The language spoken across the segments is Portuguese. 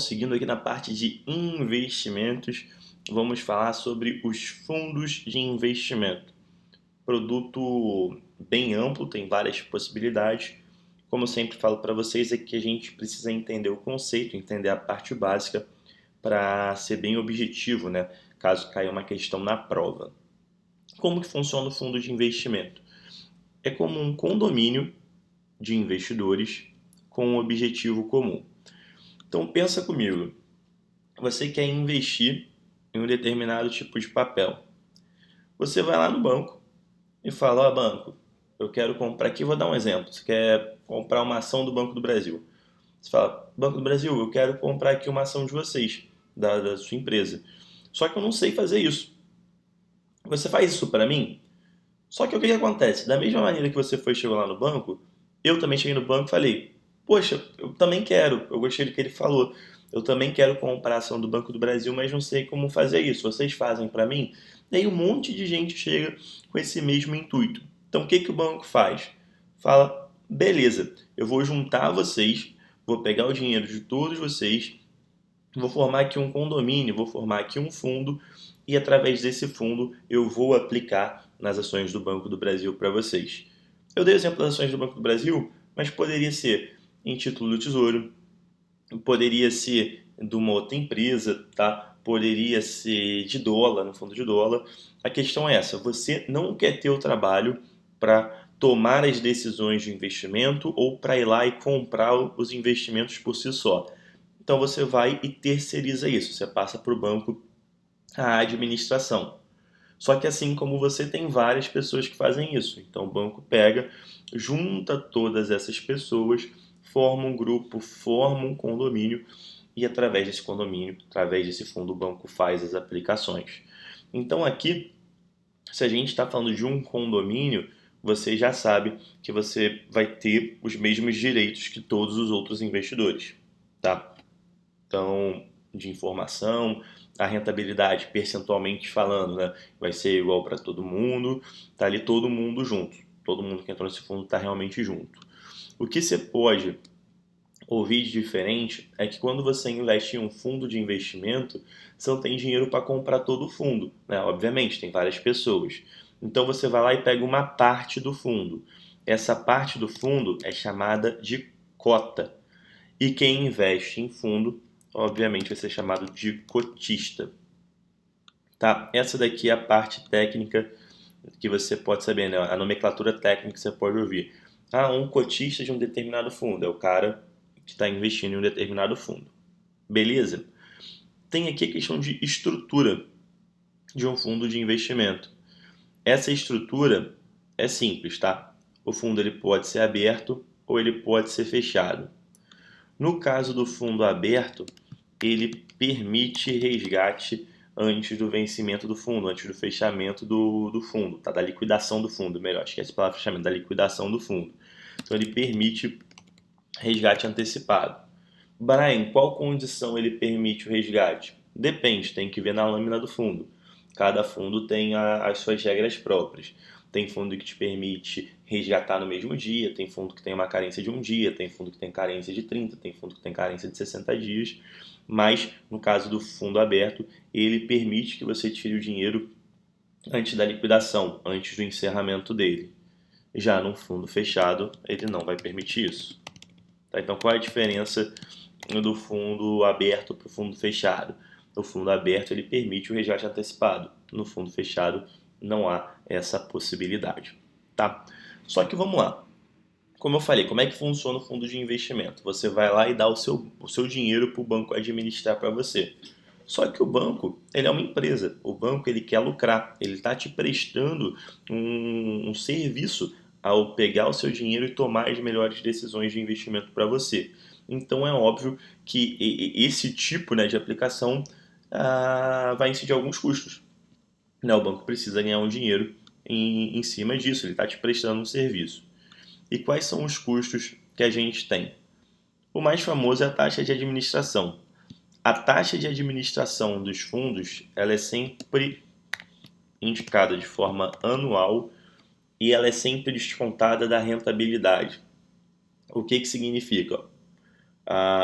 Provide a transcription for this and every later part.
Seguindo aqui na parte de investimentos, vamos falar sobre os fundos de investimento. Produto bem amplo, tem várias possibilidades. Como eu sempre falo para vocês, é que a gente precisa entender o conceito, entender a parte básica para ser bem objetivo, né? Caso caia uma questão na prova. Como que funciona o fundo de investimento? É como um condomínio de investidores com um objetivo comum. Então pensa comigo, você quer investir em um determinado tipo de papel. Você vai lá no banco e fala, ó, banco, eu quero comprar aqui, vou dar um exemplo, você quer comprar uma ação do Banco do Brasil. Você fala, Banco do Brasil, eu quero comprar aqui uma ação de vocês, da sua empresa. Só que eu não sei fazer isso. Você faz isso para mim? Só que o que que acontece? Da mesma maneira que você chegou lá no banco, eu também cheguei no banco e falei, poxa, eu também quero, eu gostei do que ele falou, eu também quero comprar a ação do Banco do Brasil, mas não sei como fazer isso, vocês fazem para mim? E aí um monte de gente chega com esse mesmo intuito. Então o que que o banco faz? Fala, beleza, eu vou juntar vocês, vou pegar o dinheiro de todos vocês, vou formar aqui um condomínio, vou formar aqui um fundo e através desse fundo eu vou aplicar nas ações do Banco do Brasil para vocês. Eu dei o exemplo das ações do Banco do Brasil, mas poderia ser em título do Tesouro, poderia ser de uma outra empresa, tá? Poderia ser de dólar, no fundo de dólar. A questão é essa: você não quer ter o trabalho para tomar as decisões de investimento ou para ir lá e comprar os investimentos por si só. Então você vai e terceiriza isso, você passa para o banco a administração. Só que assim como você tem várias pessoas que fazem isso, então o banco pega, junta todas essas pessoas, forma um grupo, forma um condomínio e através desse condomínio, através desse fundo, o banco faz as aplicações. Então aqui, se a gente está falando de um condomínio, você já sabe que você vai ter os mesmos direitos que todos os outros investidores, tá? Então, de informação, a rentabilidade percentualmente falando, né, vai ser igual para todo mundo, tá ali todo mundo junto, todo mundo que entrou nesse fundo está realmente junto. O que você pode ouvir de diferente é que quando você investe em um fundo de investimento, você não tem dinheiro para comprar todo o fundo, né? Obviamente, tem várias pessoas. Então você vai lá e pega uma parte do fundo. Essa parte do fundo é chamada de cota. E quem investe em fundo, obviamente, vai ser chamado de cotista. Tá? Essa daqui é a parte técnica que você pode saber, né? A nomenclatura técnica que você pode ouvir. Ah, um cotista de um determinado fundo é o cara que está investindo em um determinado fundo. Beleza? Tem aqui a questão de estrutura de um fundo de investimento. Essa estrutura é simples, tá? O fundo ele pode ser aberto ou ele pode ser fechado. No caso do fundo aberto, ele permite resgate antes do vencimento do fundo, antes do fechamento do fundo, tá? Da liquidação do fundo, melhor, esquece a palavra fechamento, da liquidação do fundo. Então ele permite resgate antecipado. Brian, qual condição ele permite o resgate? Depende, tem que ver na lâmina do fundo. Cada fundo tem as suas regras próprias. Tem fundo que te permite resgatar no mesmo dia, tem fundo que tem uma carência de um dia, tem fundo que tem carência de 30, tem fundo que tem carência de 60 dias. Mas, no caso do fundo aberto, ele permite que você tire o dinheiro antes da liquidação, antes do encerramento dele. Já num fundo fechado, ele não vai permitir isso. Tá? Então, qual é a diferença do fundo aberto para o fundo fechado? O fundo aberto ele permite o resgate antecipado. No fundo fechado não há essa possibilidade, tá? Só que vamos lá. Como eu falei, como é que funciona o fundo de investimento? Você vai lá e dá o seu dinheiro para o banco administrar para você. Só que o banco, ele é uma empresa. O banco, ele quer lucrar. Ele está te prestando um serviço ao pegar o seu dinheiro e tomar as melhores decisões de investimento para você. Então é óbvio que esse tipo, né, de aplicação vai incidir alguns custos, né? O banco precisa ganhar um dinheiro em cima disso. Ele está te prestando um serviço. E quais são os custos que a gente tem? O mais famoso é a taxa de administração. A taxa de administração dos fundos ela é sempre indicada de forma anual e ela é sempre descontada da rentabilidade. O que significa?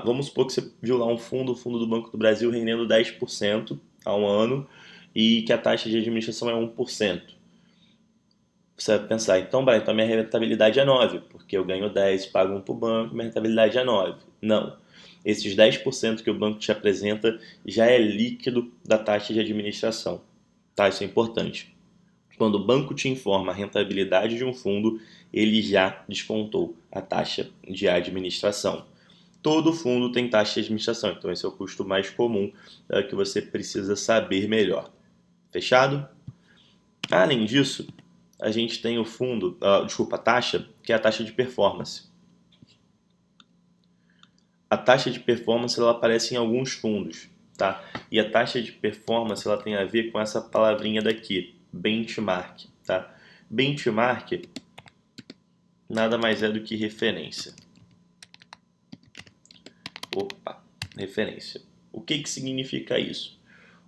Vamos supor que você viu lá um fundo, o fundo do Banco do Brasil rendendo 10% ao ano e que a taxa de administração é 1%. Você vai pensar, então, Brian, então minha rentabilidade é 9, porque eu ganho 10, pago 1 para o banco, minha rentabilidade é 9. Não. Esses 10% que o banco te apresenta já é líquido da taxa de administração. Tá? Isso é importante. Quando o banco te informa a rentabilidade de um fundo, ele já descontou a taxa de administração. Todo fundo tem taxa de administração, então esse é o custo mais comum que você precisa saber melhor. Fechado? Além disso, a gente tem o fundo, a taxa, que é a taxa de performance. A taxa de performance ela aparece em alguns fundos, tá? E a taxa de performance ela tem a ver com essa palavrinha daqui, benchmark, tá? Benchmark nada mais é do que referência. Referência. O que significa isso?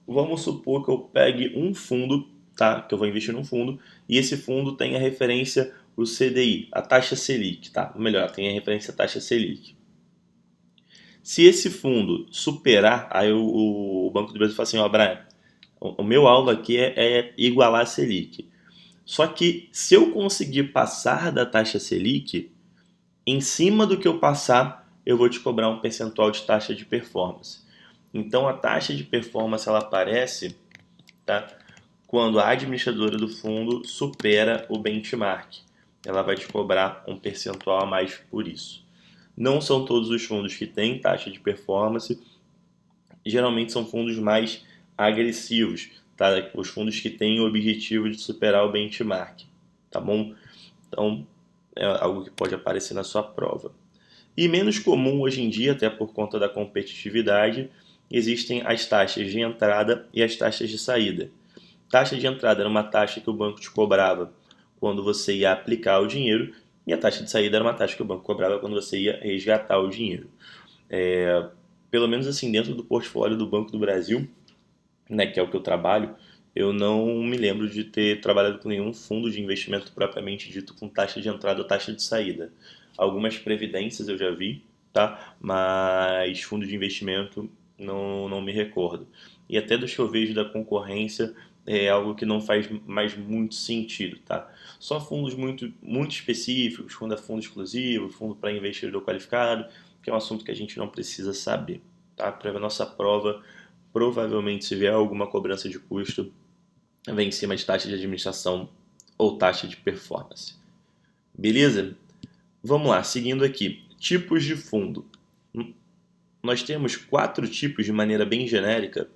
Vamos supor que eu pegue um fundo, tá? Que eu vou investir num fundo e esse fundo tem a referência o CDI, a taxa Selic, tá? Ou melhor, tem a referência a taxa Selic. Se esse fundo superar, aí o Banco do Brasil fala assim, ó, Brian, o meu alvo aqui é igualar a Selic. Só que se eu conseguir passar da taxa Selic, em cima do que eu passar, eu vou te cobrar um percentual de taxa de performance. Então a taxa de performance ela aparece, tá, quando a administradora do fundo supera o benchmark. Ela vai te cobrar um percentual a mais por isso. Não são todos os fundos que têm taxa de performance, geralmente são fundos mais agressivos, tá? Os fundos que têm o objetivo de superar o benchmark, tá bom? Então, é algo que pode aparecer na sua prova. E menos comum hoje em dia, até por conta da competitividade, existem as taxas de entrada e as taxas de saída. Taxa de entrada era uma taxa que o banco te cobrava quando você ia aplicar o dinheiro, e a taxa de saída era uma taxa que o banco cobrava quando você ia resgatar o dinheiro. Pelo menos assim, dentro do portfólio do Banco do Brasil, né, que é o que eu trabalho, eu não me lembro de ter trabalhado com nenhum fundo de investimento propriamente dito com taxa de entrada ou taxa de saída. Algumas previdências eu já vi, tá? Mas fundo de investimento não me recordo. E até dos que eu vejo da concorrência é algo que não faz mais muito sentido, tá? Só fundos muito específicos, fundo a fundo exclusivo, fundo para investidor qualificado, que é um assunto que a gente não precisa saber, tá? Para a nossa prova, provavelmente se vier alguma cobrança de custo, vem em cima de taxa de administração ou taxa de performance. Beleza? Vamos lá, seguindo aqui. Tipos de fundo. Nós temos 4 tipos, de maneira bem genérica,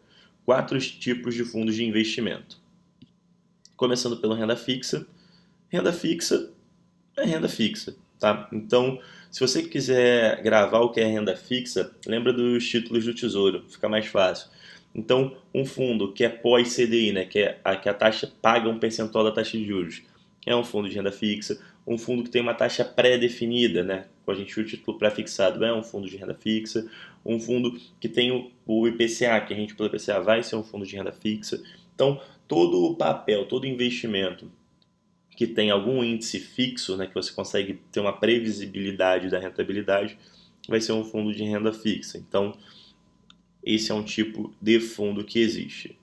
4 tipos de fundos de investimento. Começando pela renda fixa. Renda fixa é renda fixa, tá? Então, se você quiser gravar o que é renda fixa, lembra dos títulos do Tesouro, fica mais fácil. Então, um fundo que é pós-CDI, né, que a taxa paga um percentual da taxa de juros, é um fundo de renda fixa. Um fundo que tem uma taxa pré-definida, né, com a gente o título pré-fixado, é um fundo de renda fixa. Um fundo que tem o IPCA, que a gente pelo IPCA vai ser um fundo de renda fixa. Então, todo o papel, todo investimento que tem algum índice fixo, né, que você consegue ter uma previsibilidade da rentabilidade, vai ser um fundo de renda fixa. Então, esse é um tipo de fundo que existe.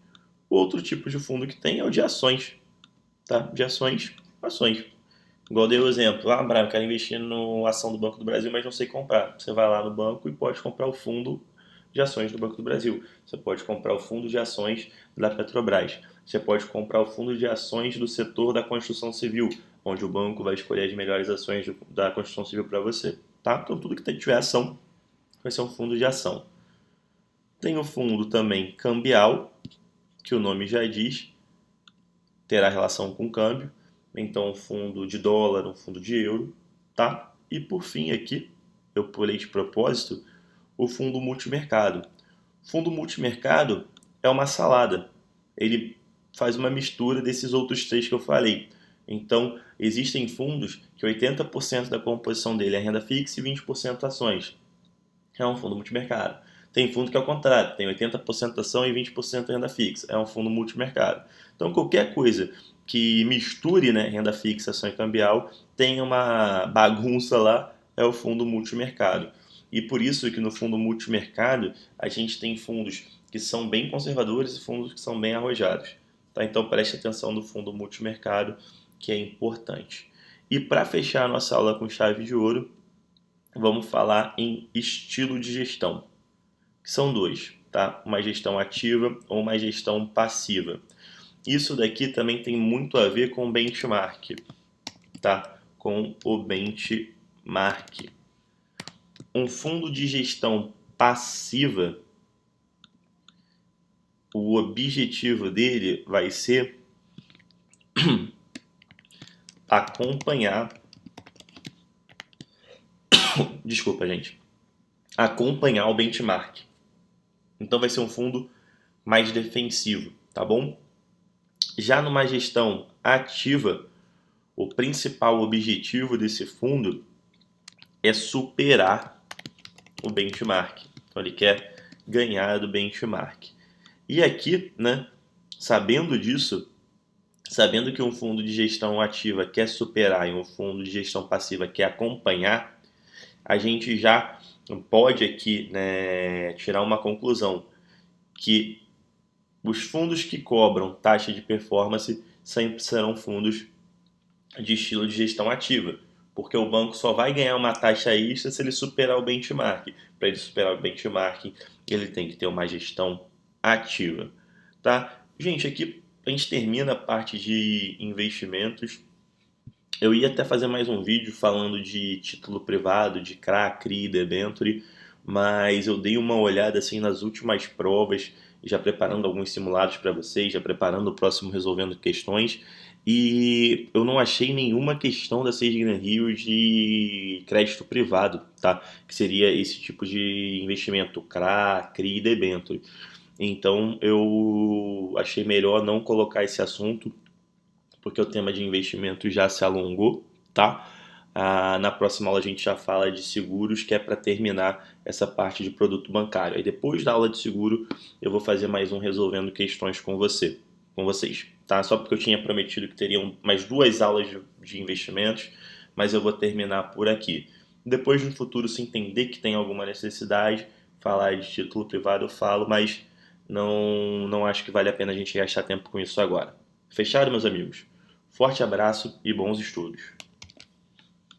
Outro tipo de fundo que tem é o de ações, tá? De ações. Igual eu dei o exemplo, Brian, eu quero investir na ação do Banco do Brasil, mas não sei comprar. Você vai lá no banco e pode comprar o fundo de ações do Banco do Brasil. Você pode comprar o fundo de ações da Petrobras. Você pode comprar o fundo de ações do setor da construção civil, onde o banco vai escolher as melhores ações da construção civil para você. Tá? Então, tudo que tiver ação vai ser um fundo de ação. Tem o fundo também cambial, que o nome já diz, terá relação com câmbio. Então, um fundo de dólar, um fundo de euro, tá? E por fim aqui, eu pulei de propósito, o fundo multimercado. Fundo multimercado é uma salada. Ele faz uma mistura desses outros 3 que eu falei. Então, existem fundos que 80% da composição dele é renda fixa e 20% ações. É um fundo multimercado. Tem fundo que é o contrário, tem 80% ação e 20% renda fixa. É um fundo multimercado. Então, qualquer coisa que misture, né, renda fixa, ação e cambial, tem uma bagunça lá, é o fundo multimercado. E por isso que no fundo multimercado a gente tem fundos que são bem conservadores e fundos que são bem arrojados. Tá? Então preste atenção no fundo multimercado, que é importante. E para fechar a nossa aula com chave de ouro, vamos falar em estilo de gestão, que são dois, tá? Uma gestão ativa ou uma gestão passiva. Isso daqui também tem muito a ver com o benchmark, tá? Com o benchmark. Um fundo de gestão passiva, o objetivo dele vai ser acompanhar, desculpa, gente, acompanhar o benchmark. Então vai ser um fundo mais defensivo, tá bom? Já numa gestão ativa, o principal objetivo desse fundo é superar o benchmark. Então ele quer ganhar do benchmark. E aqui, né, sabendo disso, sabendo que um fundo de gestão ativa quer superar e um fundo de gestão passiva quer acompanhar, a gente já pode aqui, né, tirar uma conclusão que os fundos que cobram taxa de performance sempre serão fundos de estilo de gestão ativa, porque o banco só vai ganhar uma taxa extra se ele superar o benchmark. Para ele superar o benchmark, ele tem que ter uma gestão ativa, tá? Gente, aqui a gente termina a parte de investimentos. Eu ia até fazer mais um vídeo falando de título privado, de CRA, CRI, debenture, mas eu dei uma olhada assim nas últimas provas, já preparando alguns simulados para vocês, já preparando o próximo resolvendo questões, e eu não achei nenhuma questão da 6 Gran Rio de crédito privado, tá? Que seria esse tipo de investimento, CRA, CRI e debenture. Então eu achei melhor não colocar esse assunto porque o tema de investimento já se alongou, tá? Na próxima aula a gente já fala de seguros, que é para terminar essa parte de produto bancário. Aí depois da aula de seguro eu vou fazer mais um resolvendo questões com vocês, tá? Só porque eu tinha prometido que teriam mais 2 aulas de investimentos, mas eu vou terminar por aqui. Depois no futuro, se entender que tem alguma necessidade, falar de título privado eu falo, mas não acho que vale a pena a gente gastar tempo com isso agora. Fechado, meus amigos? Forte abraço e bons estudos!